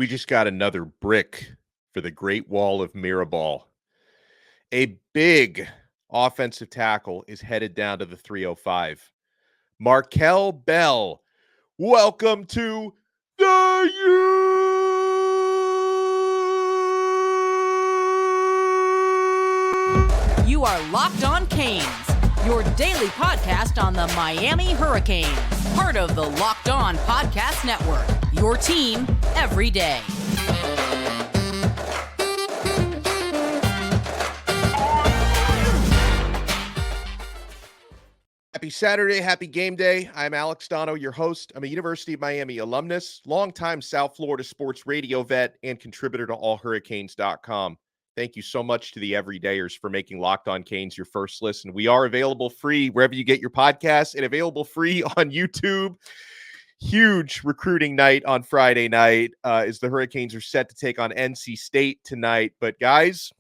We just got another brick for the Great Wall of Mirabal. A big offensive tackle is headed down to the 305. Markel Bell, welcome to the You are Locked On Canes, your daily podcast on the Miami Hurricanes, part of the Locked On Podcast Network, your team every day. Happy Saturday, happy game day. I'm Alex Donno, your host. I'm a University of Miami alumnus, longtime South Florida sports radio vet, and contributor to allhurricanes.com. Thank you so much to the everydayers for making Locked On Canes your first listen. We are available free wherever you get your podcasts and available free on YouTube. Huge recruiting night on Friday night as the Hurricanes are set to take on NC State tonight. But guys,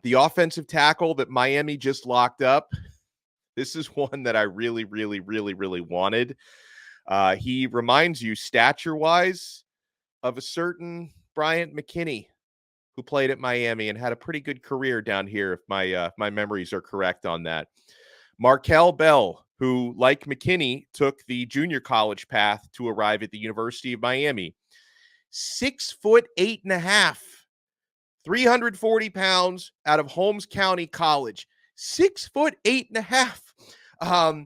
the offensive tackle that Miami just locked up, this is one that I really wanted. He reminds you, stature-wise, of a certain Bryant McKinney, who played at Miami and had a pretty good career down here, if my memories are correct on that. Markel Bell, who, like McKinney, took the junior college path to arrive at the University of Miami. 6'8.5", 340 pounds, out of Holmes County College. 6'8.5".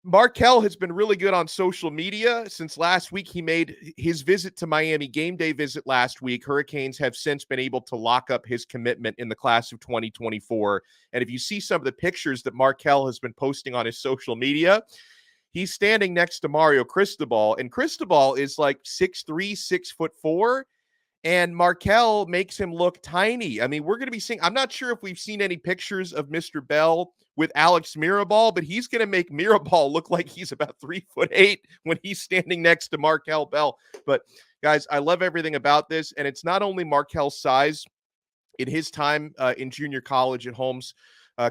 Markel has been really good on social media since last week. He made his visit to Miami, game day visit last week. Hurricanes have since been able to lock up his commitment in the class of 2024. And if you see some of the pictures that Markel has been posting on his social media, he's standing next to Mario Cristobal, and Cristobal is like 6'3", 6'4", and Markel makes him look tiny. I mean, we're going to be seeing, I'm not sure if we've seen any pictures of Mr. Bell with Alex Mirabal, but he's going to make Mirabal look like he's about 3'8" when he's standing next to Markel Bell. But guys, I love everything about this. And it's not only Markel's size. In his time in junior college at Holmes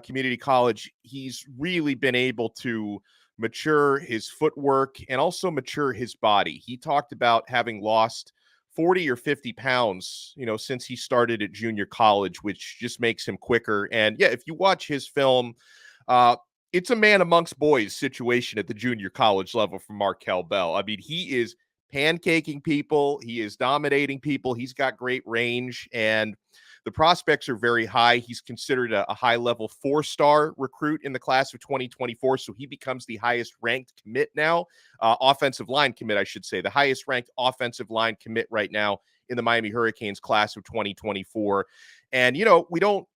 Community College, he's really been able to mature his footwork and also mature his body. He talked about having lost 40 or 50 pounds, since he started at junior college, which just makes him quicker. And yeah, if you watch his film, it's a man amongst boys situation at the junior college level for Markel Bell. I mean, he is pancaking people. He is dominating people. He's got great range, and the prospects are very high. He's considered a high-level 4-star recruit in the class of 2024, so he becomes the highest-ranked commit now, offensive line commit, I should say, the highest-ranked offensive line commit right now in the Miami Hurricanes class of 2024. And, we don't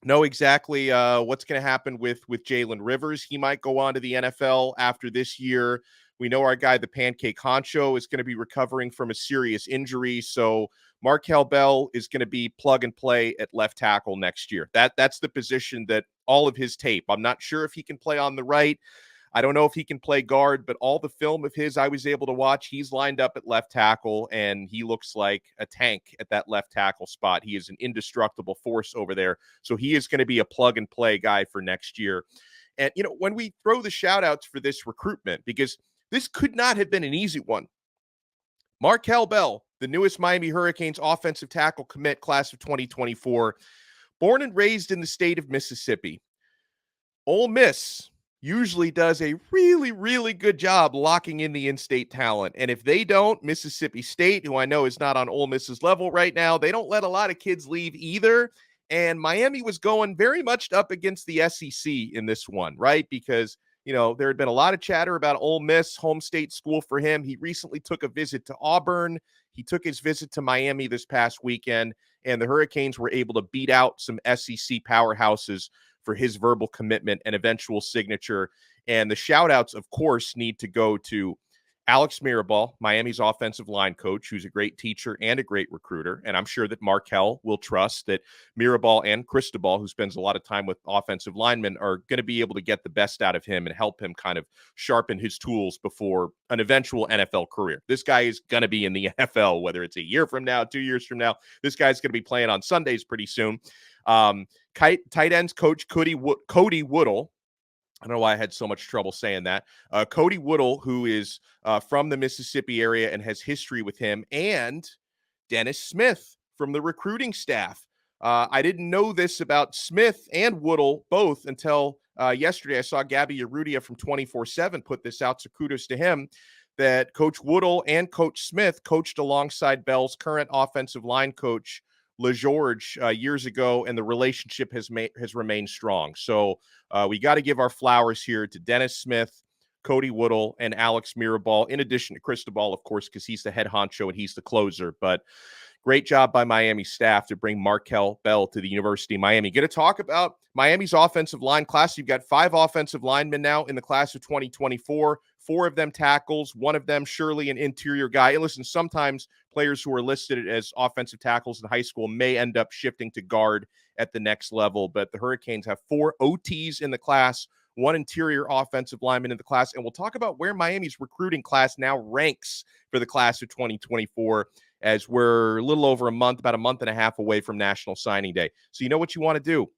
know exactly what's going to happen with Jalen Rivers. He might go on to the NFL after this year. We know our guy, the Pancake Honcho, is going to be recovering from a serious injury. So Markel Bell is going to be plug and play at left tackle next year. That's the position that all of his tape. I'm not sure if he can play on the right. I don't know if he can play guard, but all the film of his I was able to watch, he's lined up at left tackle, and he looks like a tank at that left tackle spot. He is an indestructible force over there. So he is going to be a plug and play guy for next year. And, when we throw the shout outs for this recruitment, because this could not have been an easy one. Markel Bell, the newest Miami Hurricanes offensive tackle commit, class of 2024, born and raised in the state of Mississippi. Ole Miss usually does a really good job locking in the in-state talent. And if they don't, Mississippi State, who I know is not on Ole Miss's level right now, they don't let a lot of kids leave either. And Miami was going very much up against the SEC in this one, right? Because there had been a lot of chatter about Ole Miss, home state school for him. He recently took a visit to Auburn. He took his visit to Miami this past weekend, and the Hurricanes were able to beat out some SEC powerhouses for his verbal commitment and eventual signature. And the shout-outs, of course, need to go to Alex Mirabal, Miami's offensive line coach, who's a great teacher and a great recruiter. And I'm sure that Markel will trust that Mirabal and Cristobal, who spends a lot of time with offensive linemen, are going to be able to get the best out of him and help him kind of sharpen his tools before an eventual NFL career. This guy is going to be in the NFL, whether it's a year from now, 2 years from now. This guy's going to be playing on Sundays pretty soon. Tight ends coach Cody Woodiel. I don't know why I had so much trouble saying that. Cody Woodiel, who is from the Mississippi area and has history with him, and Dennis Smith from the recruiting staff. I didn't know this about Smith and Woodiel both until yesterday. I saw Gabby Urrutia from 24/7 put this out, so kudos to him, that Coach Woodiel and Coach Smith coached alongside Bell's current offensive line coach, LeGeorge, years ago, and the relationship has remained strong. So we got to give our flowers here to Dennis Smith, Cody Woodiel, and Alex Mirabal, in addition to Cristobal, of course, because he's the head honcho and he's the closer. But great job by Miami staff to bring Markel Bell to the University of Miami. Going to talk about Miami's offensive line class. You've got 5 offensive linemen now in the class of 2024, 4 of them tackles, 1 of them surely an interior guy. And listen, sometimes players who are listed as offensive tackles in high school may end up shifting to guard at the next level, but the Hurricanes have 4 OTs in the class, 1 interior offensive lineman in the class, and we'll talk about where Miami's recruiting class now ranks for the class of 2024, as we're a little over about a month and a half away from National Signing Day. So you know what you want to do?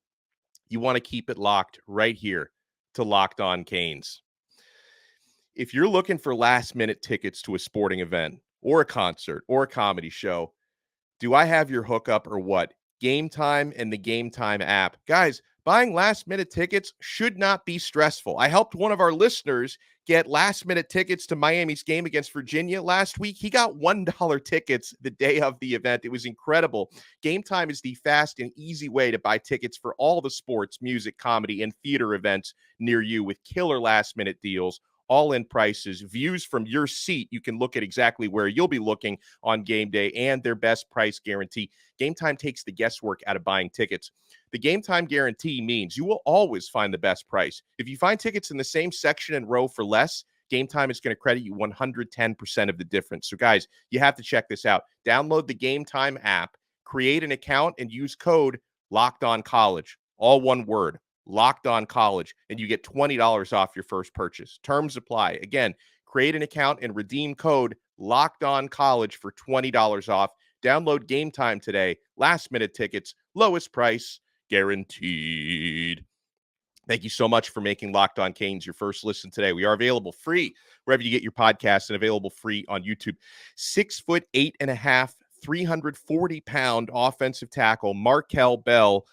You want to keep it locked right here to Locked On Canes. If you're looking for last-minute tickets to a sporting event or a concert or a comedy show, do I have your hookup or what? GameTime and the GameTime app. Guys, buying last-minute tickets should not be stressful. I helped one of our listeners get last-minute tickets to Miami's game against Virginia last week. He got $1 tickets the day of the event. It was incredible. GameTime is the fast and easy way to buy tickets for all the sports, music, comedy, and theater events near you with killer last-minute deals, all-in prices, views from your seat. You can look at exactly where you'll be looking on game day, and their best price guarantee. GameTime takes the guesswork out of buying tickets. The GameTime guarantee means you will always find the best price. If you find tickets in the same section and row for less, GameTime is going to credit you 110% of the difference. So guys, you have to check this out. Download the GameTime app, create an account, and use code LOCKEDONCollege. All one word. Locked On College, and you get $20 off your first purchase. Terms apply. Again, create an account and redeem code Locked On College for $20 off. Download GameTime today. Last minute tickets, lowest price guaranteed. Thank you so much for making Locked On Canes your first listen today. We are available free wherever you get your podcasts and available free on YouTube. 6'8.5", 340-pound offensive tackle Markel Bell,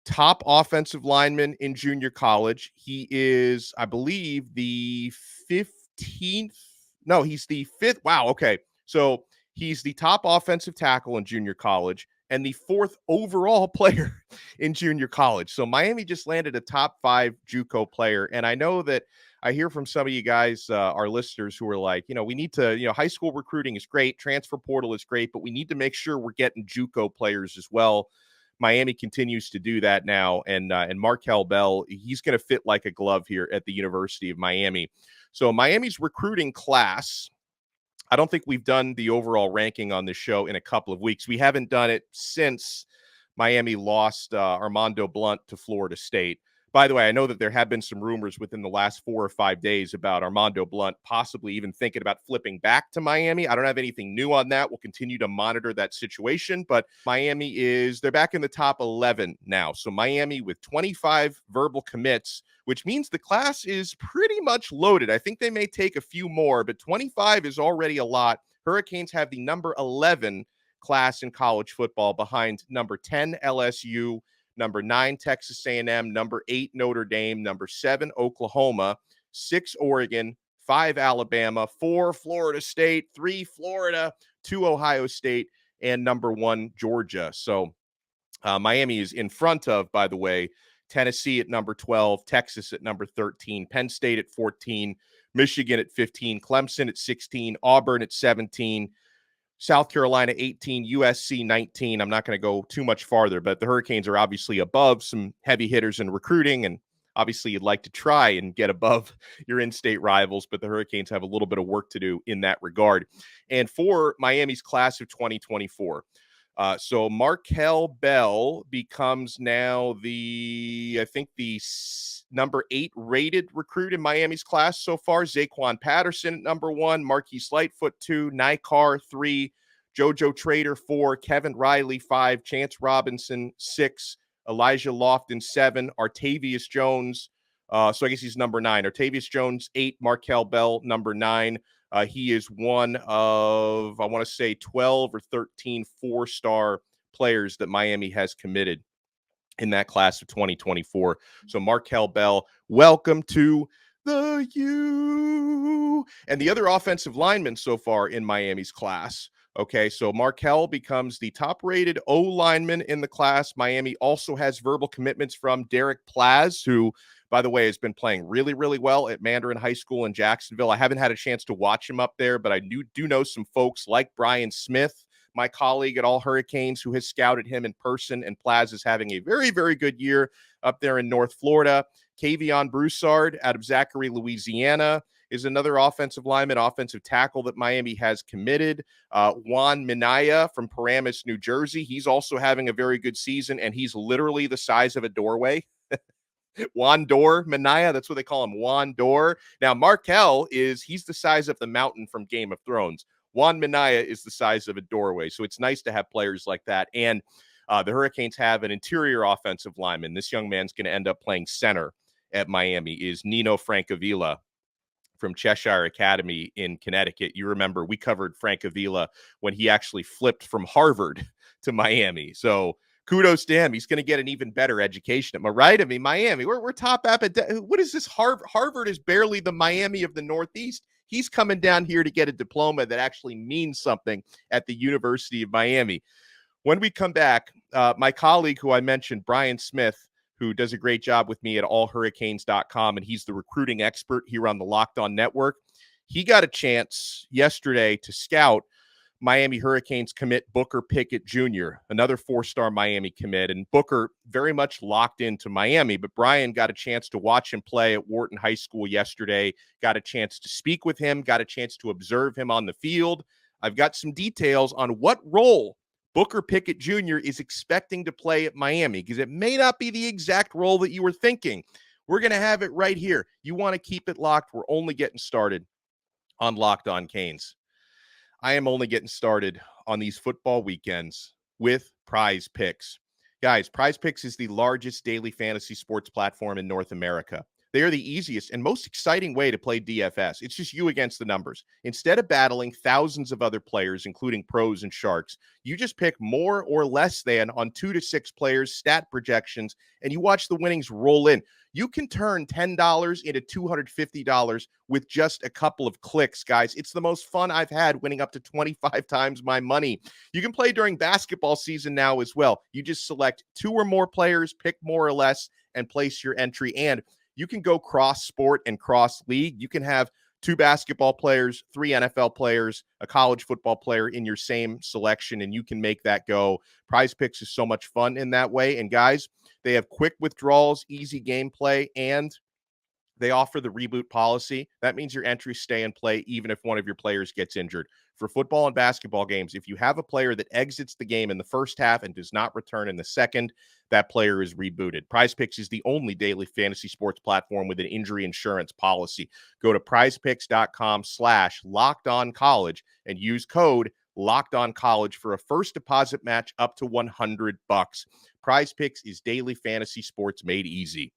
top offensive lineman in junior college. He is, I believe, the 15th. No, he's the 5th. Wow. Okay. So he's the top offensive tackle in junior college and the 4th overall player in junior college. So Miami just landed a top 5 JUCO player. And I know that I hear from some of you guys, our listeners, who are like, we need to, high school recruiting is great. Transfer portal is great, but we need to make sure we're getting JUCO players as well. Miami continues to do that now, and Markel Bell, he's going to fit like a glove here at the University of Miami. So Miami's recruiting class, I don't think we've done the overall ranking on this show in a couple of weeks. We haven't done it since Miami lost Armando Blunt to Florida State. By the way, I know that there have been some rumors within the last 4 or 5 days about Armando Blunt possibly even thinking about flipping back to Miami. I don't have anything new on that. We'll continue to monitor that situation, but Miami they're back in the top 11 now. So Miami with 25 verbal commits, which means the class is pretty much loaded. I think they may take a few more, but 25 is already a lot. Hurricanes have the number 11 class in college football behind number 10 LSU, number 9, Texas A&M, number 8, Notre Dame, number 7, Oklahoma, 6, Oregon, 5, Alabama, 4, Florida State, 3, Florida, 2, Ohio State, and number 1, Georgia. So Miami is in front of, by the way, Tennessee at number 12, Texas at number 13, Penn State at 14, Michigan at 15, Clemson at 16, Auburn at 17, South Carolina 18, USC 19. I'm not going to go too much farther, but the Hurricanes are obviously above some heavy hitters in recruiting, and obviously you'd like to try and get above your in-state rivals, but the Hurricanes have a little bit of work to do in that regard. And for Miami's class of 2024, so Markel Bell becomes now the number 8 rated recruit in Miami's class so far. Zaquan Patterson at number 1, Marquise Lightfoot 2, Nikar 3, JoJo Trader 4, Kevin Riley 5, Chance Robinson 6, Elijah Lofton 7, Artavius Jones. So I guess he's number 9. Artavius Jones 8, Markel Bell number 9. He is one of, I want to say, 12 or 13 four-star players that Miami has committed in that class of 2024. So Markel Bell, welcome to the U. And the other offensive linemen so far in Miami's class. Okay, so Markel becomes the top-rated O lineman in the class. Miami also has verbal commitments from Derek Plaz, who, by the way, has been playing really, really well at Mandarin High School in Jacksonville. I haven't had a chance to watch him up there, but I do know some folks like Brian Smith, my colleague at All Hurricanes, who has scouted him in person, and Plaz is having a very, very good year up there in North Florida. Kavion Broussard out of Zachary, Louisiana, is another offensive lineman, offensive tackle that Miami has committed. Juan Minaya from Paramus, New Jersey. He's also having a very good season, and he's literally the size of a doorway. Juan Door Minaya, that's what they call him, Juan Door. Now, Markel he's the size of the mountain from Game of Thrones. Juan Minaya is the size of a doorway. So it's nice to have players like that. And the Hurricanes have an interior offensive lineman. This young man's going to end up playing center at Miami, is Nino Francavilla from Cheshire Academy in Connecticut. You remember we covered Francavilla when he actually flipped from Harvard to Miami. So kudos to him. He's going to get an even better education. Am I right? I mean, Miami, we're top what is this? Harvard is barely the Miami of the Northeast. He's coming down here to get a diploma that actually means something at the University of Miami. When we come back, my colleague who I mentioned, Brian Smith, who does a great job with me at allhurricanes.com, and he's the recruiting expert here on the Locked On Network. He got a chance yesterday to scout Miami Hurricanes commit Booker Pickett Jr., another four-star Miami commit, and Booker very much locked into Miami, but Brian got a chance to watch him play at Wharton High School yesterday, got a chance to speak with him, got a chance to observe him on the field. I've got some details on what role Booker Pickett Jr. is expecting to play at Miami, because it may not be the exact role that you were thinking. We're going to have it right here. You want to keep it locked. We're only getting started on Locked On Canes. I am only getting started on these football weekends with PrizePicks. Guys, PrizePicks is the largest daily fantasy sports platform in North America. They are the easiest and most exciting way to play DFS. It's just you against the numbers. Instead of battling thousands of other players, including pros and sharks, you just pick more or less than on 2 to 6 players, stat projections, and you watch the winnings roll in. You can turn $10 into $250 with just a couple of clicks, guys. It's the most fun I've had, winning up to 25 times my money. You can play during basketball season now as well. You just select 2 or more players, pick more or less, and place your entry. And you can go cross sport and cross league. You can have 2 basketball players, 3 NFL players, a college football player in your same selection, and you can make that go. PrizePicks is so much fun in that way. And guys, they have quick withdrawals, easy gameplay, and they offer the reboot policy. That means your entries stay in play even if one of your players gets injured. For football and basketball games, if you have a player that exits the game in the first half and does not return in the second, that player is rebooted. PrizePicks is the only daily fantasy sports platform with an injury insurance policy. Go to prizepicks.com/lockedoncollege and use code LOCKEDONCollege for a first deposit match up to $100. PrizePicks is daily fantasy sports made easy.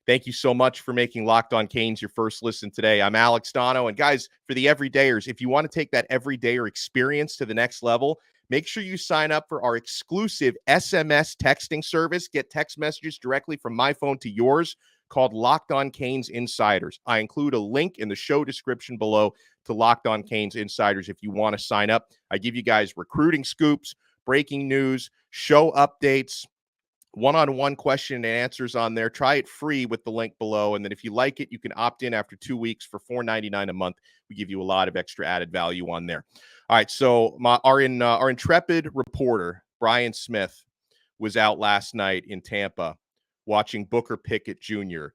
Thank you so much for making Locked On Canes your first listen today. I'm Alex Donno. And guys, for the everydayers, if you want to take that everydayer experience to the next level, make sure you sign up for our exclusive SMS texting service. Get text messages directly from my phone to yours, called Locked On Canes Insiders. I include a link in the show description below to Locked On Canes Insiders if you want to sign up. I give you guys recruiting scoops, breaking news, show updates, one-on-one question and answers on there. Try it free with the link below. And then if you like it, you can opt in after 2 weeks for $4.99 a month. We give you a lot of extra added value on there. All right. So our intrepid reporter, Brian Smith, was out last night in Tampa watching Booker Pickett Jr.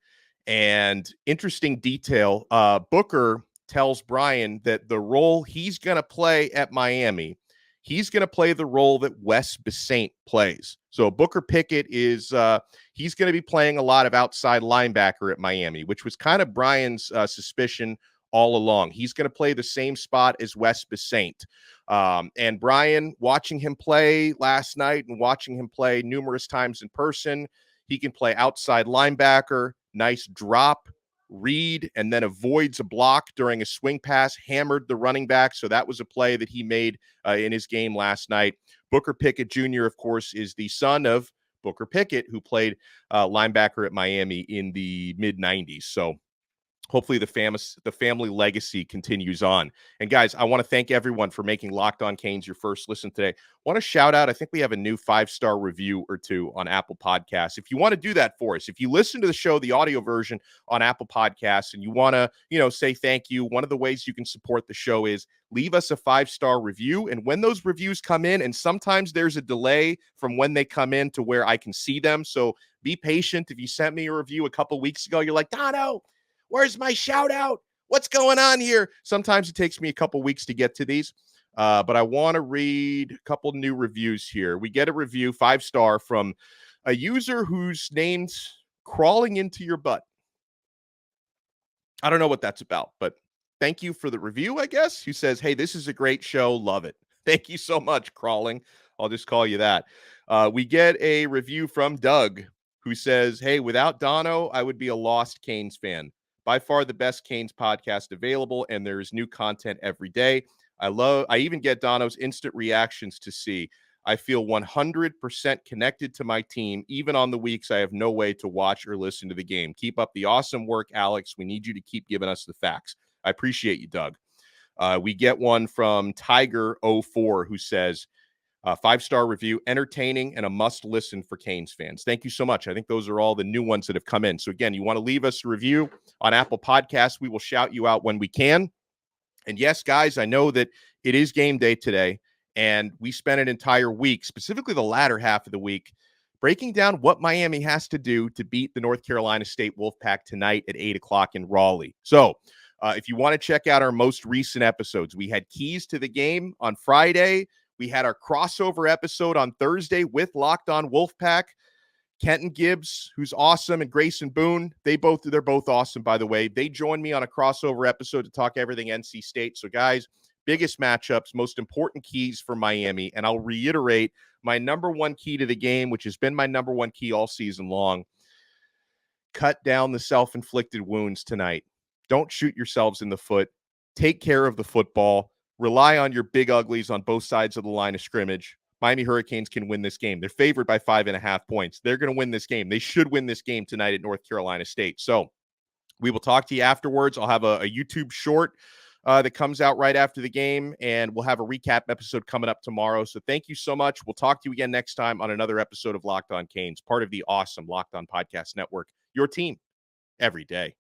And interesting detail, Booker tells Brian that the role he's going to play at Miami, he's going to play the role that Wes Besaint plays. So Booker Pickett is he's going to be playing a lot of outside linebacker at Miami, which was kind of Brian's suspicion all along. He's going to play the same spot as Wes Besaint. And Brian, watching him play last night and watching him play numerous times in person, he can play outside linebacker, nice drop, read and then avoids a block during a swing pass, hammered the running back. So that was a play that he made in his game last night. Booker Pickett Jr., of course, is the son of Booker Pickett, who played linebacker at Miami in the mid-90s. So hopefully the family legacy continues on. And guys, I want to thank everyone for making Locked On Canes your first listen today. I want to shout out, I think we have a new 5-star review or two on Apple Podcasts. If you want to do that for us, if you listen to the show, the audio version on Apple Podcasts, and you want to, say thank you, one of the ways you can support the show is leave us a 5-star review. And when those reviews come in, and sometimes there's a delay from when they come in to where I can see them. So be patient. If you sent me a review a couple weeks ago, you're like, Donno, where's my shout out? What's going on here? Sometimes it takes me a couple weeks to get to these, but I want to read a couple new reviews here. We get a review, 5-star, from a user whose name's Crawling Into Your Butt. I don't know what that's about, but thank you for the review, I guess. Who says, hey, this is a great show. Love it. Thank you so much, Crawling. I'll just call you that. We get a review from Doug, who says, hey, without Donno, I would be a lost Canes fan. By far the best Canes podcast available, and there's new content every day. I even get Donno's instant reactions to see. I feel 100% connected to my team, even on the weeks I have no way to watch or listen to the game. Keep up the awesome work, Alex. We need you to keep giving us the facts. I appreciate you, Doug. We get one from Tiger04, who says, 5-star review, entertaining and a must listen for Canes fans. Thank you so much. I think those are all the new ones that have come in. So again, you want to leave us a review on Apple Podcasts. We will shout you out when we can. And yes, guys, I know that it is game day today, and we spent an entire week, specifically the latter half of the week, breaking down what Miami has to do to beat the North Carolina State Wolfpack tonight at 8:00 in Raleigh. So if you want to check out our most recent episodes, we had keys to the game on Friday. We had our crossover episode on Thursday with Locked On Wolfpack. Kenton Gibbs, who's awesome, and Grayson Boone, they're both awesome, by the way. They joined me on a crossover episode to talk everything NC State. So, guys, biggest matchups, most important keys for Miami. And I'll reiterate my number one key to the game, which has been my number one key all season long. Cut down the self-inflicted wounds tonight. Don't shoot yourselves in the foot. Take care of the football. Rely on your big uglies on both sides of the line of scrimmage. Miami Hurricanes can win this game. They're favored by 5.5 points. They're going to win this game. They should win this game tonight at North Carolina State. So we will talk to you afterwards. I'll have a YouTube short that comes out right after the game, and we'll have a recap episode coming up tomorrow. So thank you so much. We'll talk to you again next time on another episode of Locked On Canes, part of the awesome Locked On Podcast Network, your team every day.